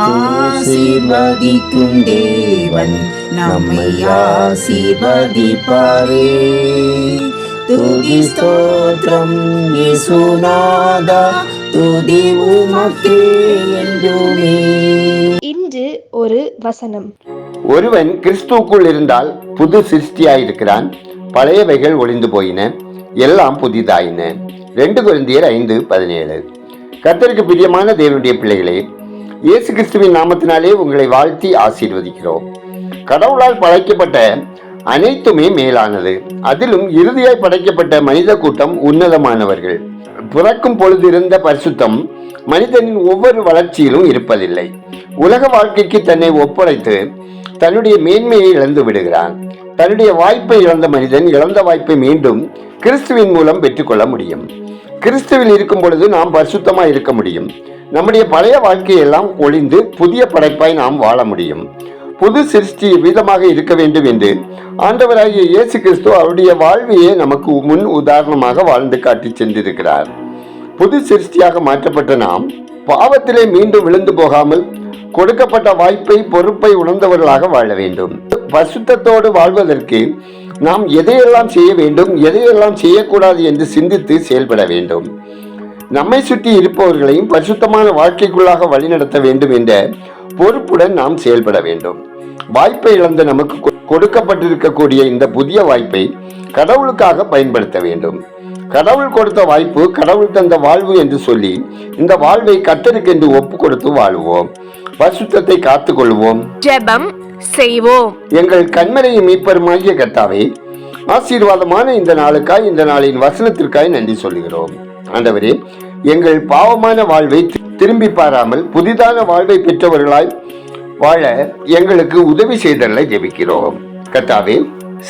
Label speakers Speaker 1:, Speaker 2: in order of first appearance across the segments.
Speaker 1: ஆசீர்வதிக்கும் தேவன் நம்மை ஆசீர்வதிப்பாரே. துதி ஸ்தோத்திரம் இயேசுநாதா, துதி உமக்கே என்றுமே.
Speaker 2: இன்று ஒரு வசனம்.
Speaker 3: ஒருவன் கிறிஸ்துவுக்குள் இருந்தால் புது சிருஷ்டியாயிருக்கிறான், பழையவைகள் ஒளிந்து போயின, எல்லாம் புதிதாயின. 2 கொரிந்தியர் 5:17. கர்த்தருக்கு பிரியமான தேவனுடைய பிள்ளைகளே, இயேசு கிறிஸ்துவின் நாமத்தினாலே உங்களை வாழ்த்தி ஆசீர்வதிக்கிறோம். கடவுளால் படைக்கப்பட்ட அனைத்துமே மேலானது. அதிலும் இறுதியாய் படைக்கப்பட்ட மனித கூட்டம் உன்னதமானவர்கள். பிறக்கும் பொழுது இருந்த பரிசுத்தம் மனிதனின் ஒவ்வொரு வளர்ச்சியிலும் இருப்பதில்லை. உலக வாழ்க்கைக்கு தன்னை ஒப்படைத்து தன்னுடைய மேன்மையை இழந்து விடுகிறான். தன்னுடைய வாய்ப்பை இழந்த மனிதன் இழந்த வாய்ப்பை மீண்டும் கிறிஸ்துவின் மூலம் பெற்றுக்கொள்ள முடியும். கிறிஸ்துவில் இருக்கும் பொழுது நாம் பரிசுத்தமாய் இருக்க முடியும். நம்முடைய பழைய வாழ்க்கையெல்லாம் ஒளிந்து புதிய படைப்பாய் நாம் வாழ முடியும். புது சிருஷ்டி விதமாக இருக்க வேண்டும் என்று ஆண்டவராகிய இயேசு கிறிஸ்து அவருடைய வாழ்வையே நமக்கு முன் உதாரணமாக வாழ்ந்து காட்டி சென்றிருக்கிறார். புது சிருஷ்டியாக மாற்றப்பட்ட நாம் பாவத்திலே மீண்டும் விழுந்து போகாமல் கொடுக்கப்பட்ட வாய்ப்பை பொறுப்பை உணர்ந்தவர்களாக வாழ வேண்டும். பரிசுத்தத்தோடு வாழ்வதற்கு நாம் எதையெல்லாம் செய்ய வேண்டும், எதையெல்லாம் செய்யக்கூடாது என்று சிந்தித்து செயல்பட வேண்டும். நம்மை சுற்றி இருப்பவர்களையும் பரிசுத்தமான வாழ்க்கைக்குள்ளாக வழிநடத்த வேண்டும் என்ற பொறுப்புடன் நாம் செயல்பட வேண்டும். வாய்ப்பை இழந்த நமக்கு கொடுக்கப்பட்டிருக்கக்கூடிய இந்த புதிய வாய்ப்பை கடவுளுக்காக பயன்படுத்த வேண்டும். கடவுள் கொடுத்த வாய்ப்பு, கடவுள் தந்த வாழ்வு என்று சொல்லி இந்த வாழ்வை கர்த்தருக்கு என்று ஒப்பு கொடுத்து வாழுவோம். பரிசுத்தத்தை காத்துக் கொள்வோம்.
Speaker 2: ஜெபம் செய்வோம்.
Speaker 3: எங்கள் கண்மலையும் மீட்பருமாகிய கர்த்தாவே, ஆசீர்வாதமான இந்த நாளுக்காய், இந்த நாளின் வசனத்திற்காய் நன்றி சொல்கிறோம். ஆண்டவரே, எங்கள் பாவமான வாழ்வை திரும்பி பாராமல் புதிதான வாழ்வை பெற்றவர்களாய் வாழ எங்களுக்கு உதவி செய்தலை ஜெபிக்கிறோம். கர்த்தாவே,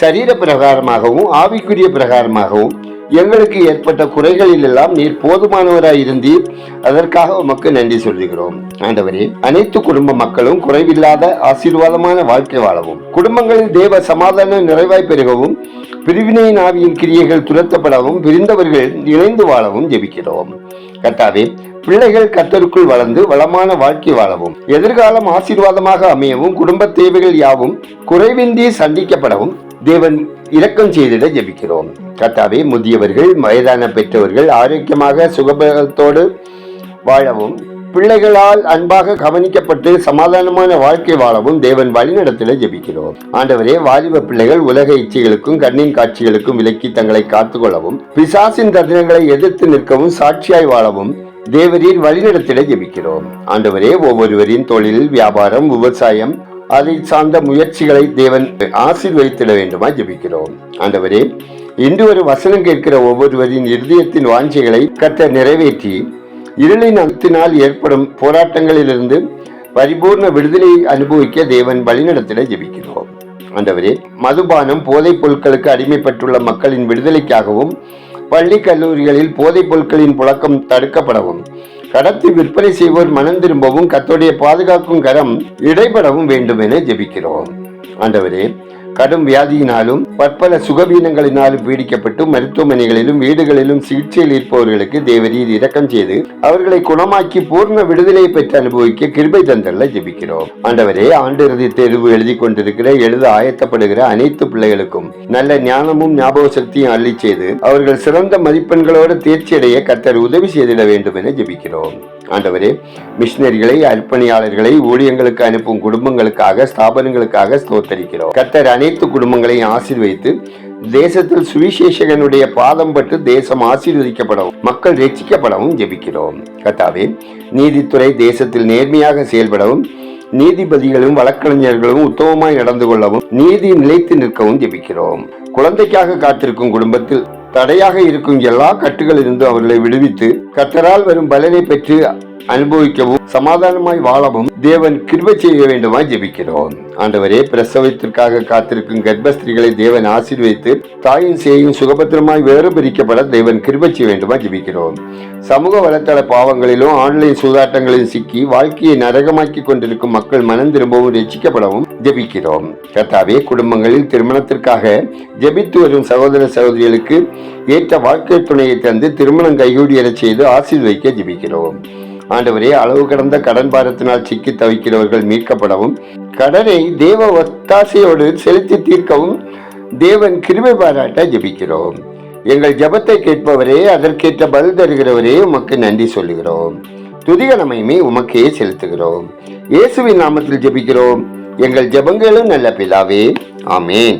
Speaker 3: சரீர பிரகாரமாகவும் ஆவிக்குரிய பிரகாரமாகவும் எங்களுக்கு ஏற்பட்ட குறைகளில் எல்லாம் நீர் போதுமானவராய் இருந்தீர். அதற்காக உமக்கு நன்றி சொல்கிறோம். ஆண்டவரே, அனைத்து குடும்ப மக்களும் குறைவில்லாத ஆசீர்வாதமான வாழ்க்கை வாழவும், குடும்பங்களில் தேவ சமாதானம் நிறைவாய் பெருகவும், பிரிவினையின் ஆவியின் கிரியைகள் துரத்தப்படவும், பிரிந்தவர்கள் இணைந்து வாழவும் ஜெபிக்கிறோம். கர்த்தாவே, பிள்ளைகள் கர்த்தருக்குள் வளர்ந்து வளமான வாழ்க்கை வாழவும், எதிர்காலம் ஆசீர்வாதமாக அமையவும், குடும்ப தேவைகள் யாவும் குறைவின்றி சந்திக்கப்படவும் தேவன் இரக்கம் செய்திட ஜெபிக்கிறோம். கர்த்தாவே, முதியவர்கள், வயதான பெற்றவர்கள் ஆரோக்கியமாக சுகபலத்தோடு வாழவும், பிள்ளைகளால் அன்பாக கவனிக்கப்பட்டு சமாதானமான வாழ்க்கை வாழவும் தேவன் வழிநடத்திட ஜெபிக்கிறோம். ஆண்டவரே, வாலிப பிள்ளைகள் உலக இச்சைகளுக்கும் கண்ணின் காட்சிகளுக்கும் விலக்கி தங்களை காத்துக்கொள்ளவும், பிசாசின் தந்திரங்களை எதிர்த்து நிற்கவும், சாட்சியாய் வாழவும் தேவரீர் வழிநடத்திட ஜெபிக்கிறோம். ஆண்டவரே, ஒவ்வொருவரின் தொழில், வியாபாரம், விவசாயம், அதை சார்ந்த முயற்சிகளை தேவன் ஆசீர்வதித்திட வேண்டுமா ஜெபிக்கிறோம். ஆண்டவரே, இன்று ஒரு வசனம் கேட்கிற ஒவ்வொருவரின் இருதயத்தின் வாஞ்சைகளை கர்த்தர் நிறைவேற்றி இருளின் அகத்தினால் ஏற்படும் போராட்டங்களிலிருந்து பரிபூர்ண விடுதலையை அனுபவிக்க தேவன் வழிநடத்திட ஜெபிக்கிறோம். ஆண்டவரே, மதுபானம், போதைப் பொருட்களுக்கு அடிமைப்பட்டுள்ள மக்களின் விடுதலைக்காகவும், பள்ளி கல்லூரிகளில் போதைப் பொருட்களின் புழக்கம் தடுக்கப்படவும், கடத்தி விற்பனை செய்வோர் மனம் திரும்பவும், கர்த்தருடைய பாதுகாக்கும் கரம் இடைபடவும் வேண்டும் என ஜெபிக்கிறோம். ஆண்டவரே, கடும் வியாதியினாலும் பற்பல சுகவீனங்களினாலும் பீடிக்கப்பட்டு மருத்துவமனைகளிலும் வீடுகளிலும் சிகிச்சையில் இருப்பவர்களுக்கு தேவரீர் இரக்கம் செய்து அவர்களை குணமாக்கி பூர்ண விடுதலையை பெற்று அனுபவிக்க கிருபை தந்தல்ல ஜெபிக்கிறோம். ஆண்டவரே, ஆண்டு இறுதி தேர்வு எழுதி கொண்டிருக்கிற, எழுத ஆயத்தப்படுகிற அனைத்து பிள்ளைகளுக்கும் நல்ல ஞானமும் ஞாபக சக்தியும் அள்ளி செய்து அவர்கள் சிறந்த மதிப்பெண்களோடு தேர்ச்சி அடைய கர்த்தர் உதவி செய்திட வேண்டும் என ஜெபிக்கிறோம். ஆண்டவரே, மிஷினரிகளை, அர்ப்பணியாளர்களை ஊழியங்களுக்கு அனுப்பும் குடும்பங்களுக்காக, ஸ்தாபனங்களுக்காக ஸ்தோத்தரிக்கிறோம். கர்த்தர் அனைத்து குடும்பங்களையும் ஆசீர்வதித்து தேசத்தில் சுவிசேஷகனுடைய பாதம் பட்டு தேசம் ஆசீர்வதிக்கப்படவும், மக்கள் ரட்சிக்கப்படவும் ஜெபிக்கிறோம். கர்த்தாவே, நீதித்துறை தேசத்தில் நேர்மையாக செயல்படவும், நீதிபதிகளும் வழக்கறிஞர்களும் உத்தமமாய் நடந்து கொள்ளவும், நீதி நிலைத்து நிற்கவும் ஜெபிக்கிறோம். குழந்தைக்காக காத்திருக்கும் குடும்பத்தில் தடையாக இருக்கும் எல்லா கட்டுகளிலிருந்து அவர்களை விடுவித்து கர்த்தரால் வரும் பலனை பெற்று அனுபவிக்கவும், சமாதானமாய் வாழவும் தேவன் கிருபை செய்ய வேண்டுமா ஜெபிக்கிறோம். ஆண்டவரே, பிரசவத்திற்காக காத்திருக்கும் கர்ப்பஸ்திரிகளை தேவன் ஆசீர்வதித்து தாயின் சேயும் சுகபத்திரமாய் வேறு பிரிக்கப்பட தேவன் கிருபை செய்ய வேண்டுமா ஜெபிக்கிறோம். சமூக வலைத்தள பாவங்களிலும் ஆன்லைன் சூதாட்டங்களில் சிக்கி வாழ்க்கையை நரகமாக்கி கொண்டிருக்கும் மக்கள் மனம் திரும்பவும் ரட்சிக்கப்படவும் ஜெபிக்கிறோம். கர்த்தாவே, குடும்பங்களில் திருமணத்திற்காக ஜெபித்து வரும் சகோதர சகோதரிகளுக்கு ஏற்ற வாழ்க்கை துணையை தந்து திருமணம் கைகூடியற செய்து ஆசீர்வதிக்க ஜெபிக்கிறோம். ஆண்டவரே, அளவு கடந்த கடன் பாரத்தினால் சிக்கி தவிக்கிறவர்கள் மீட்கப்படவும், கடனை தேவ ஒத்தாசையோடு செலுத்தி தீர்க்கவும் தேவன் கிருபை பாராட்ட ஜெபிக்கிறோம். எங்கள் ஜெபத்தை கேட்பவரே, அதற்கேற்ற பதில் தருகிறவரே, உமக்கு நன்றி சொல்லுகிறோம். துதிகனமையுமே உமக்கே செலுத்துகிறோம். இயேசுவின் நாமத்தில் ஜெபிக்கிறோம் எங்கள் ஜெபங்களும் நல்ல பிதாவே, ஆமேன்.